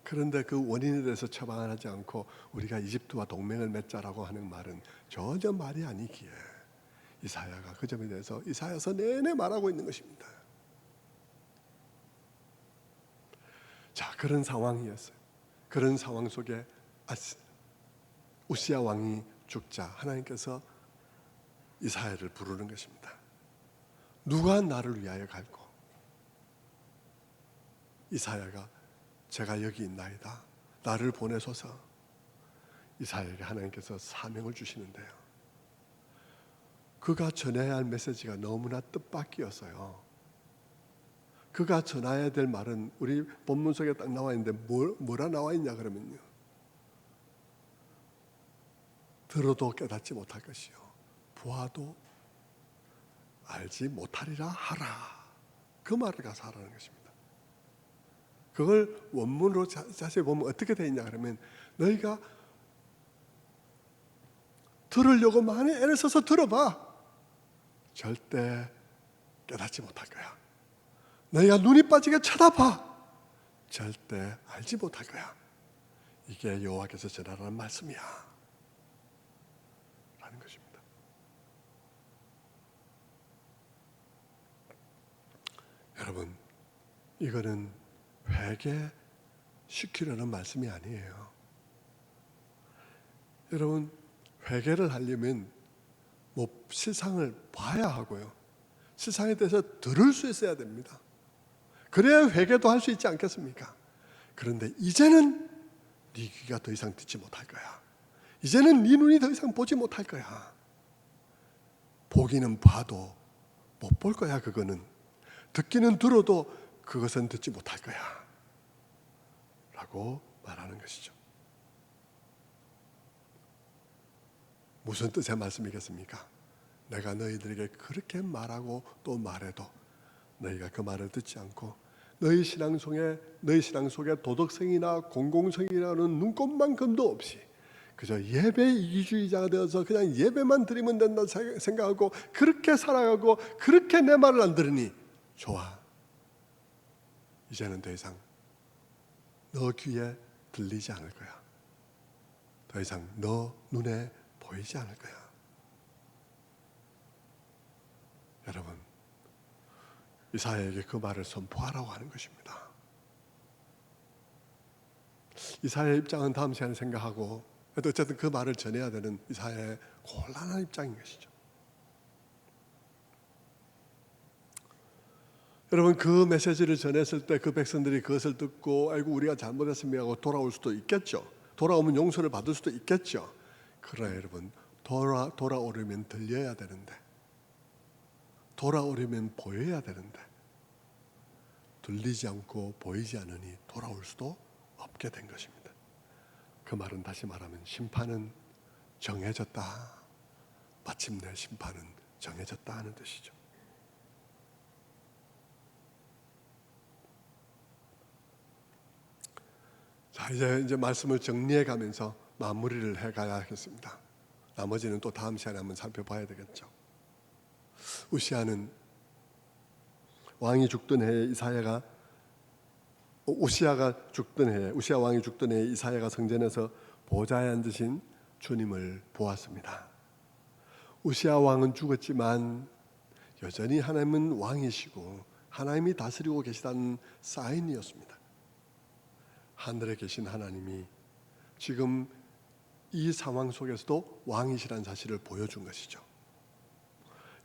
그런데 그 원인에 대해서 처방을 하지 않고 우리가 이집트와 동맹을 맺자라고 하는 말은 전혀 말이 아니기에 이사야가 그 점에 대해서 이사야서 내내 말하고 있는 것입니다. 자, 그런 상황이었어요. 그런 상황 속에 우시야 왕이 죽자 하나님께서 이사야를 부르는 것입니다. 누가 나를 위하여 갈고? 이사야가 제가 여기 있나이다. 나를 보내소서. 이사야에게 하나님께서 사명을 주시는데요. 그가 전해야 할 메시지가 너무나 뜻밖이었어요. 그가 전해야 될 말은 우리 본문 속에 딱 나와 있는데 뭐라 나와 있냐 그러면요. 들어도 깨닫지 못할 것이요. 보아도 알지 못하리라 하라. 그 말을 가서 하라는 것입니다. 그걸 원문으로 자세히 보면 어떻게 되어 있냐 그러면 너희가 들으려고 많이 애를 써서 들어봐. 절대 깨닫지 못할 거야. 너희가 눈이 빠지게 쳐다봐. 절대 알지 못할 거야. 이게 여호와께서 전하라는 말씀이야 라는 것입니다. 여러분, 이거는 회개시키려는 말씀이 아니에요. 여러분, 회개를 하려면 실상을 봐야 하고요. 실상에 대해서 들을 수 있어야 됩니다. 그래야 회개도 할 수 있지 않겠습니까? 그런데 이제는 네 귀가 더 이상 듣지 못할 거야. 이제는 네 눈이 더 이상 보지 못할 거야. 보기는 봐도 못 볼 거야. 그거는 듣기는 들어도 그것은 듣지 못할 거야 라고 말하는 것이죠. 무슨 뜻의 말씀이겠습니까? 내가 너희들에게 그렇게 말하고 또 말해도 너희가 그 말을 듣지 않고 너희 신앙 속에 도덕성이나 공공성이라는 눈꼽만큼도 없이 그저 예배 이기주의자가 되어서 그냥 예배만 드리면 된다 생각하고 그렇게 살아가고 그렇게 내 말을 안 들으니 좋아. 이제는 더 이상 너 귀에 들리지 않을 거야. 더 이상 너 눈에 보이지 않을 거야. 여러분, 이사야에게 그 말을 선포하라고 하는 것입니다. 이사야의 입장은 다음 시간에 생각하고 어쨌든 그 말을 전해야 되는 이사야의 곤란한 입장인 것이죠. 여러분, 그 메시지를 전했을 때 그 백성들이 그것을 듣고 아이고 우리가 잘못했습니다 하고 돌아올 수도 있겠죠. 돌아오면 용서를 받을 수도 있겠죠. 그러나 여러분, 돌아오려면 들려야 되는데, 돌아오려면 보여야 되는데 들리지 않고 보이지 않으니 돌아올 수도 없게 된 것입니다. 그 말은 다시 말하면 심판은 정해졌다. 마침내 심판은 정해졌다 하는 뜻이죠. 자, 이제 말씀을 정리해 가면서 마무리를 해 가야 하겠습니다. 나머지는 또 다음 시간에 한번 살펴봐야 되겠죠. 우시아는 왕이 죽던 해에 우시아 왕이 죽던 해에 이사야가 성전에서 보좌에 앉으신 주님을 보았습니다. 우시아 왕은 죽었지만 여전히 하나님은 왕이시고 하나님이 다스리고 계시다는 사인이었습니다. 하늘에 계신 하나님이 지금 이 상황 속에서도 왕이시라는 사실을 보여준 것이죠.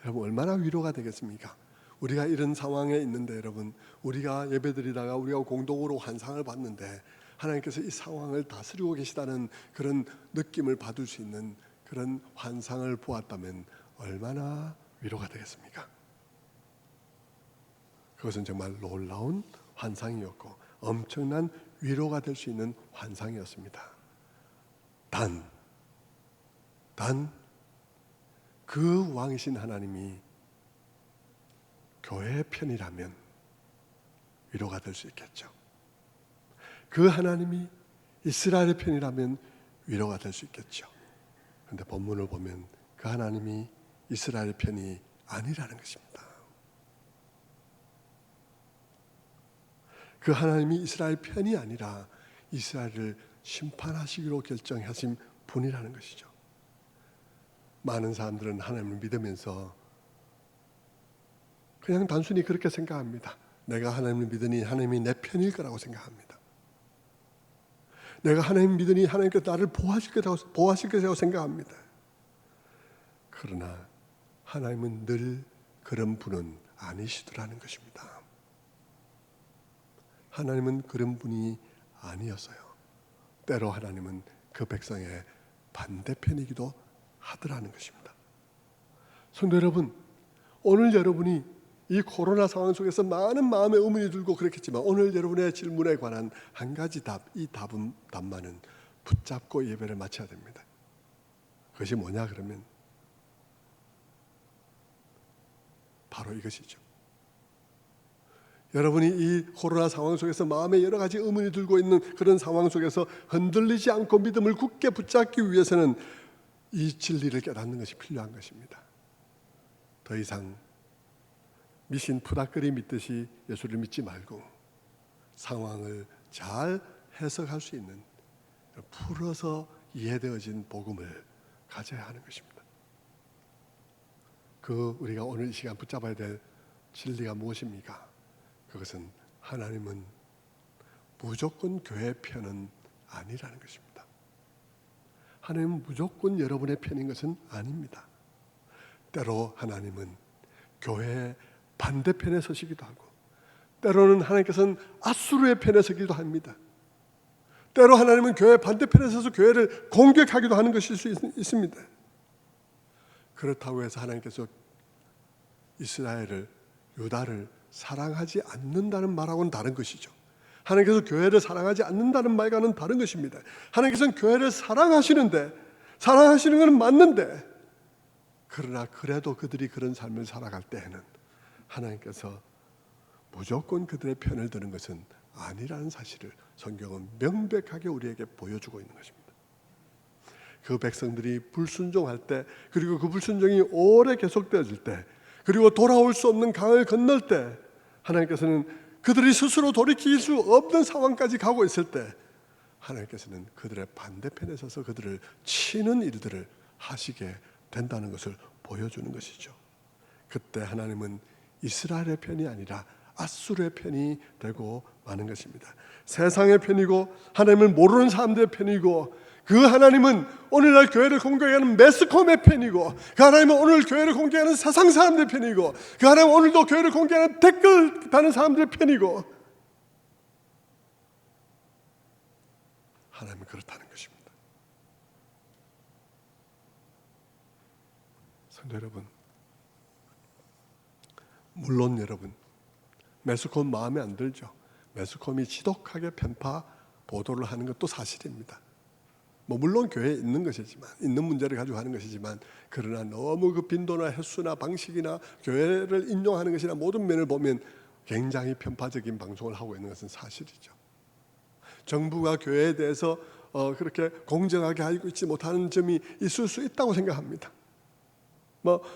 여러분, 얼마나 위로가 되겠습니까? 우리가 이런 상황에 있는데 여러분, 우리가 예배드리다가 우리가 공동으로 환상을 봤는데 하나님께서 이 상황을 다스리고 계시다는 그런 느낌을 받을 수 있는 그런 환상을 보았다면 얼마나 위로가 되겠습니까? 그것은 정말 놀라운 환상이었고 엄청난 위로가 될 수 있는 환상이었습니다. 단 그 왕이신 하나님이 교회의 편이라면 위로가 될 수 있겠죠. 그 하나님이 이스라엘의 편이라면 위로가 될 수 있겠죠. 그런데 본문을 보면 그 하나님이 이스라엘의 편이 아니라는 것입니다. 그 하나님이 이스라엘 편이 아니라 이스라엘을 심판하시기로 결정하신 분이라는 것이죠. 많은 사람들은 하나님을 믿으면서 그냥 단순히 그렇게 생각합니다. 내가 하나님을 믿으니 하나님이 내 편일 거라고 생각합니다. 내가 하나님을 믿으니 하나님께서 나를 보호하실 거라고 생각합니다. 그러나 하나님은 늘 그런 분은 아니시더라는 것입니다. 하나님은 그런 분이 아니었어요. 때로 하나님은 그 백성의 반대편이기도 하더라는 것입니다. 성도 여러분, 오늘 여러분이 이 코로나 상황 속에서 많은 마음의 의문이 들고 그렇겠지만 오늘 여러분의 질문에 관한 한 가지 답, 이 답만은 붙잡고 예배를 마쳐야 됩니다. 그것이 뭐냐 그러면 바로 이것이죠. 여러분이 이 코로나 상황 속에서 마음에 여러 가지 의문이 들고 있는 그런 상황 속에서 흔들리지 않고 믿음을 굳게 붙잡기 위해서는 이 진리를 깨닫는 것이 필요한 것입니다. 더 이상 미신 푸닥거리 믿듯이 예수를 믿지 말고 상황을 잘 해석할 수 있는 풀어서 이해되어진 복음을 가져야 하는 것입니다. 우리가 오늘 이 시간 붙잡아야 될 진리가 무엇입니까? 그것은 하나님은 무조건 교회의 편은 아니라는 것입니다. 하나님은 무조건 여러분의 편인 것은 아닙니다. 때로 하나님은 교회의 반대편에 서시기도 하고 때로는 하나님께서는 앗수르의 편에 서기도 합니다. 때로 하나님은 교회 반대편에 서서 교회를 공격하기도 하는 것일 수 있습니다. 그렇다고 해서 하나님께서 이스라엘을, 유다를 사랑하지 않는다는 말하고는 다른 것이죠. 하나님께서 교회를 사랑하지 않는다는 말과는 다른 것입니다. 하나님께서는 교회를 사랑하시는 것은 맞는데 그러나 그래도 그들이 그런 삶을 살아갈 때에는 하나님께서 무조건 그들의 편을 드는 것은 아니라는 사실을 성경은 명백하게 우리에게 보여주고 있는 것입니다. 그 백성들이 불순종할 때, 그리고 그 불순종이 오래 계속되어질 때, 그리고 돌아올 수 없는 강을 건널 때 하나님께서는 그들이 스스로 돌이킬 수 없는 상황까지 가고 있을 때 하나님께서는 그들의 반대편에 서서 그들을 치는 일들을 하시게 된다는 것을 보여주는 것이죠. 그때 하나님은 이스라엘의 편이 아니라 앗수르의 편이 되고 마는 것입니다. 세상의 편이고 하나님을 모르는 사람들의 편이고 그 하나님은 오늘날 교회를 공격하는 매스컴의 편이고 그 하나님은 오늘 교회를 공격하는 세상 사람들의 편이고 그 하나님은 오늘도 교회를 공격하는 댓글 다는 사람들의 편이고 하나님은 그렇다는 것입니다. 성도 여러분, 물론 여러분 매스컴 마음에 안 들죠. 매스컴이 지독하게 편파 보도를 하는 것도 사실입니다. 물론 교회에 있는 것이지만 있는 문제를 가지고 하는 것이지만 그러나 너무 그 빈도나 횟수나 방식이나 교회를 인용하는 것이나 모든 면을 보면 굉장히 편파적인 방송을 하고 있는 것은 사실이죠. 정부가 교회에 대해서 그렇게 공정하게 알고 있지 못하는 점이 있을 수 있다고 생각합니다.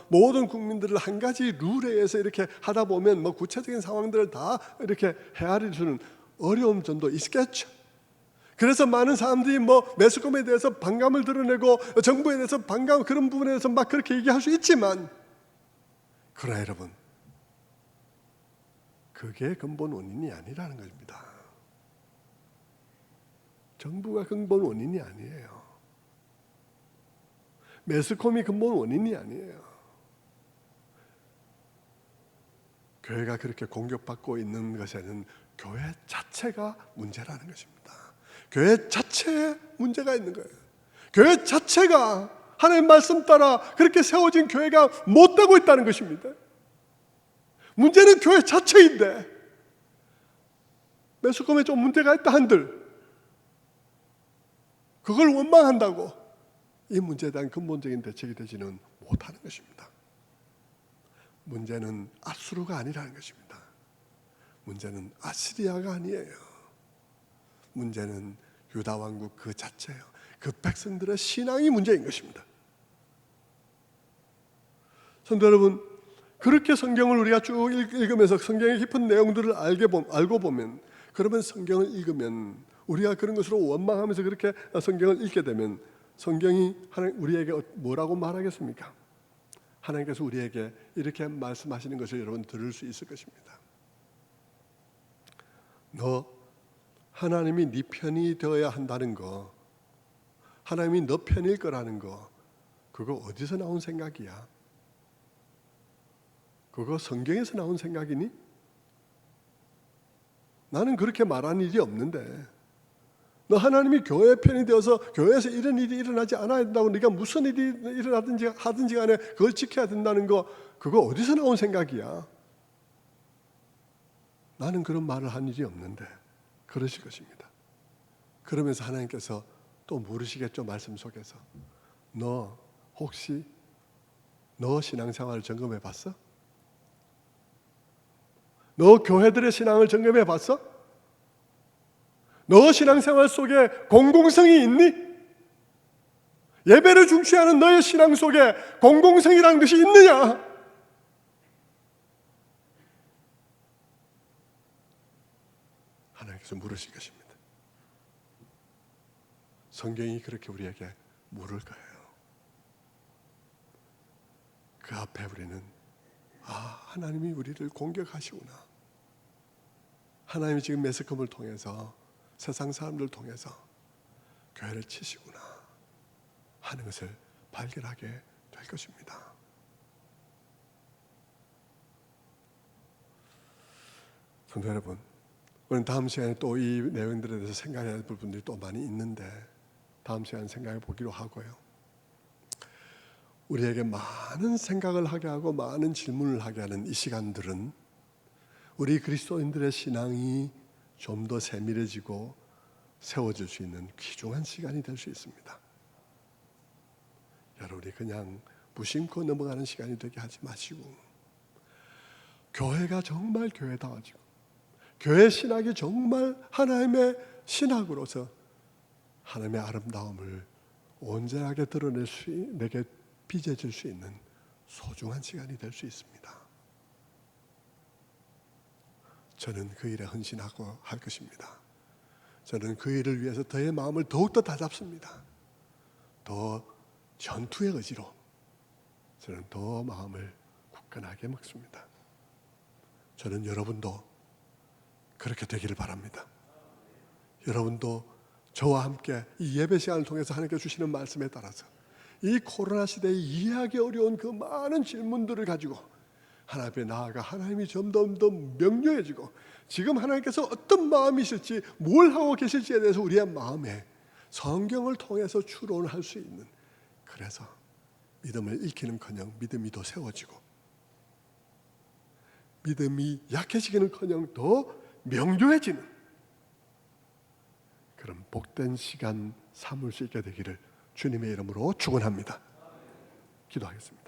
모든 국민들을 한 가지 룰에 의해서 이렇게 하다 보면 구체적인 상황들을 다 이렇게 헤아릴 수는 어려운 점도 있겠죠. 그래서 많은 사람들이 매스컴에 대해서 반감을 드러내고 정부에 대해서 반감 그런 부분에 대해서 막 그렇게 얘기할 수 있지만 그러나 여러분 그게 근본 원인이 아니라는 것입니다. 정부가 근본 원인이 아니에요. 매스컴이 근본 원인이 아니에요. 교회가 그렇게 공격받고 있는 것에는 교회 자체가 문제라는 것입니다. 교회 자체에 문제가 있는 거예요. 교회 자체가 하나님의 말씀 따라 그렇게 세워진 교회가 못되고 있다는 것입니다. 문제는 교회 자체인데 매스컴에 좀 문제가 있다 한들 그걸 원망한다고 이 문제에 대한 근본적인 대책이 되지는 못하는 것입니다. 문제는 아수르가 아니라는 것입니다. 문제는 아시리아가 아니에요. 문제는 유다 왕국 그 자체예요. 그 백성들의 신앙이 문제인 것입니다. 성도 여러분, 그렇게 성경을 우리가 쭉 읽으면서 성경의 깊은 내용들을 알고 보면, 그러면 성경을 읽으면 우리가 그런 것으로 원망하면서 그렇게 성경을 읽게 되면 성경이 우리에게 뭐라고 말하겠습니까? 하나님께서 우리에게 이렇게 말씀하시는 것을 여러분 들을 수 있을 것입니다. 너 하나님이 네 편이 되어야 한다는 거, 하나님이 너 편일 거라는 거, 그거 어디서 나온 생각이야? 그거 성경에서 나온 생각이니? 나는 그렇게 말한 일이 없는데, 너 하나님이 교회의 편이 되어서 교회에서 이런 일이 일어나지 않아야 된다고, 네가 무슨 일이 일어나든지 하든지 간에 그걸 지켜야 된다는 거, 그거 어디서 나온 생각이야? 나는 그런 말을 한 일이 없는데 그러실 것입니다. 그러면서 하나님께서 또 물으시겠죠. 말씀 속에서 너 혹시 너 신앙생활을 점검해 봤어? 너 교회들의 신앙을 점검해 봤어? 너 신앙생활 속에 공공성이 있니? 예배를 중시하는 너의 신앙 속에 공공성이라는 것이 있느냐? 하나님께서 물으실 것입니다. 성경이 그렇게 우리에게 물을 거예요. 그 앞에 우리는 하나님이 우리를 공격하시구나. 하나님이 지금 매스컴을 통해서 세상 사람들을 통해서 교회를 치시구나 하는 것을 발견하게 될 것입니다. 성도 여러분, 우리는 다음 시간에 또 이 내용들에 대해서 생각해야 할 부분들이 또 많이 있는데 다음 시간에 생각해 보기로 하고요. 우리에게 많은 생각을 하게 하고 많은 질문을 하게 하는 이 시간들은 우리 그리스도인들의 신앙이 좀 더 세밀해지고 세워질 수 있는 귀중한 시간이 될 수 있습니다. 여러분이 그냥 무심코 넘어가는 시간이 되게 하지 마시고, 교회가 정말 교회다워지고 교회 신학이 정말 하나님의 신학으로서 하나님의 아름다움을 온전하게 드러낼 수, 내게 빚어질 수 있는 소중한 시간이 될 수 있습니다. 저는 그 일에 헌신하고 할 것입니다. 저는 그 일을 위해서 저의 마음을 더욱더 다잡습니다. 더 전투의 의지로 저는 더 마음을 굳건하게 먹습니다. 저는 여러분도 그렇게 되기를 바랍니다. 여러분도 저와 함께 이 예배 시간을 통해서 하나님께 주시는 말씀에 따라서 이 코로나 시대에 이해하기 어려운 그 많은 질문들을 가지고 하나님 앞에 나아가 하나님이 점점 더 명료해지고 지금 하나님께서 어떤 마음이실지 뭘 하고 계실지에 대해서 우리의 마음에 성경을 통해서 추론할 수 있는, 그래서 믿음을 잃기는커녕 믿음이 더 세워지고 믿음이 약해지기는커녕 더 명료해지는 그런 복된 시간 삼을 수 있게 되기를 주님의 이름으로 축원합니다. 기도하겠습니다.